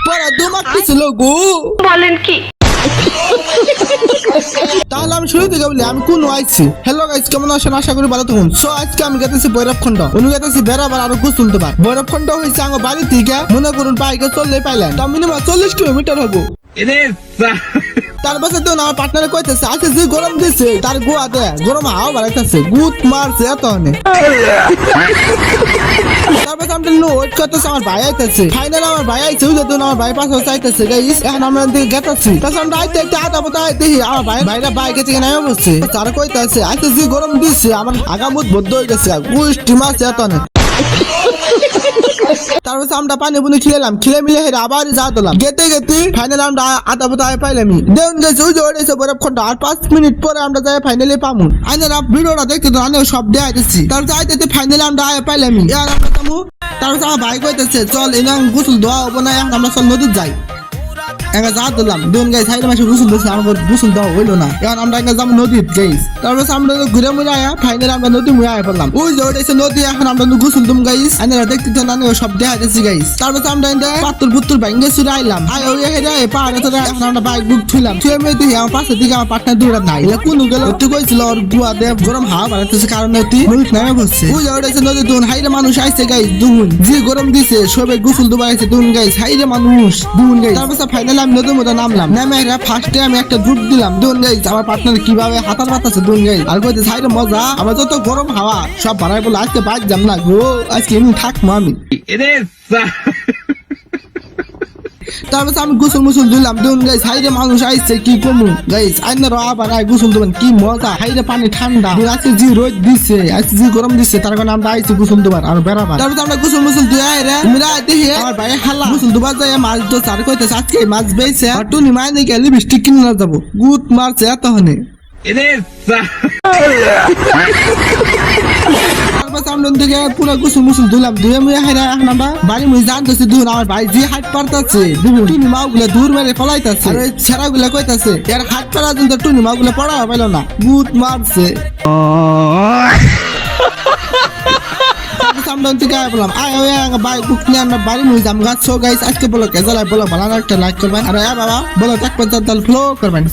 পরে দুমাক ছিল গো বলেন কি? তাহলে আমি শুরু থেকে বলি আমি কোন আইছি। হ্যালো গাইস, কেমন আছেন? আশা করি ভালো থাকুন। সো আজকে আমি গেতেছি ভৈরবখণ্ড, উনি গেতেছি বেড়াবার আরো গোসল দিবার। ভৈরবখণ্ড হয়েছে আমার বাড়ি থেকে মনে করুন বাইকে চললে পাইলেন তা মিনিমাম 40 কিলোমিটার হবো। তার পাশে তো আমার পার্টনারে কইতেছে আজকে যে গরম দিচ্ছে তার গোয়া দেয় গরম হাওয়া বাড়াইতেছে গুত মারছে এত অনেক। তারপর আমরা ওয়েট করতেছে আমার ভাই আইতেছে। ফাইনাল আমার ভাই আইছে, ওই দেখুন আমার ভাই পাশে চাইতেছে গাইস। এখন আমরা দিকে গেতাছি, তারপর আমরা আইতে আইতে আধা পথে দেখি আমার ভাইরা বাইকে থেকে নামে বসছে। তার কইতেছে আজকে যে গরম দিচ্ছে আমার আগামুত বদ্ধ হয়ে গেছে গুষ্টি মারছে এত অনেক। তারপর আমরা পানি পুনি খেলাম, খেলে মিলে হেরে আবার যা দিলাম গেতে গেতে ফাইনাল আমরা আধা পথে পাইলামি দেউন গেছে ওই যে ওড়েছে ভৈরবখণ্ড। আর 5 মিনিট পরে আমরা যাই ফাইনালি পামু। আইনারা ভিডিওটা দেখতে তো আনে সব দেয়া দিচ্ছি। তারপর যাইতে ফাইনালি আমরা পাইলামি আর আমরা পামু। তারপর আমার ভাই কইতেছে চল এনাং গোসল দেওয়া হবো না, এখন আমরা চল নদীর যাই। একা যা দিলাম দুন গাই সাইড মাসে গোসল দিচ্ছে, আমার গোসল দেওয়া হইলো না। এখন আমরা একা যাবো নদীর গাইস। তারপর আমরা ঘুরে মুড়ে আয়া ফাইনালি আমরা নদী মুড়ে আয়া পড়লাম। ওই যে ওটাইছে নদী, এখন আমরা গোসল দুম গাইস। আইনারা দেখতে তো না সব দেখা দিচ্ছি গাইস। তারপর আমরা পাত্তর পুত্তর ভাঙ্গে চুরে আইলাম। আয় ওই হেরে পাহাড়ে তো এখন আমরা বাইক বুক থুইলাম। থুয়ে মেয়ে দেখি আমার পাশের দিকে আমার পার্টনার দূরে নাই। এলা কোন গেল তুই কইছিল ওর গুয়া দেব গরম হাওয়া বাড়াইতেছে কারণে তুই নদী নামে বসছে। ওই যে ওটাইছে নদী দুন হাইরে মানুষ আইছে গাইস। দুন যে গরম দিছে সবে গোসল দুবার আইছে দুন গাইস হাইরে মানুষ দুন গাইস। তারপর ফাইনালি আমি নদীর মধ্যে নামলাম। নামে ফার্স্টে আমি একটা ডুব দিলাম দুন গাইস। আমার পার্টনার কিভাবে হাতার বাতাছে দুন গাইস। আর কইতে হাইরে মজা আমার যত গরম হাওয়া সব বাড়াই বলে আজকে বাইক যাম না গো, আজকে এমনি থাকবো আমি। তারপর আমি গোসল মুসল দিলাম দুন গাইস। হাইরে মানুষ আইছে কি কমু গাইস। আইনারা আবার গোসল দেবেন কি মজা, হাইরে পানি ঠান্ডা। আজকে যে রোদ দিচ্ছে আজকে যে গরম দিচ্ছে তার কারণে আমরা আইছি গোসল দেবার আর বেড়াবার। তারপর আমরা গোসল মুসল দিয়ে আইরে মিরা দেখি আমার ভাই হালা গোসল দুবার যায় মাছ তো চার কইতেছে আজকে মাছ বেইছে আর টুনি মাই নাকি লিপস্টিক কিনে না যাবো গুত মারছে এত হনে। পুরা গোসল মুসল ধুলাম ধুয়ে মুয়ে হাইরা এখন আমরা বাড়ি মুই জানতেছি ধুন আমার ভাই যে হাট পারতাছে টুনি মাও গুলা দূর মেরে ফলাইতাছে আর ছেড়া গুলা কইতাছে এর হাট পারা দিন তো টুনি মাও গুলা পড়া পাইল না গুত মারছে। আজকে বলো কেজালায় বলো ভালো একটা লাইক করবেন আর বাবা বলো এক ফলো করবেন।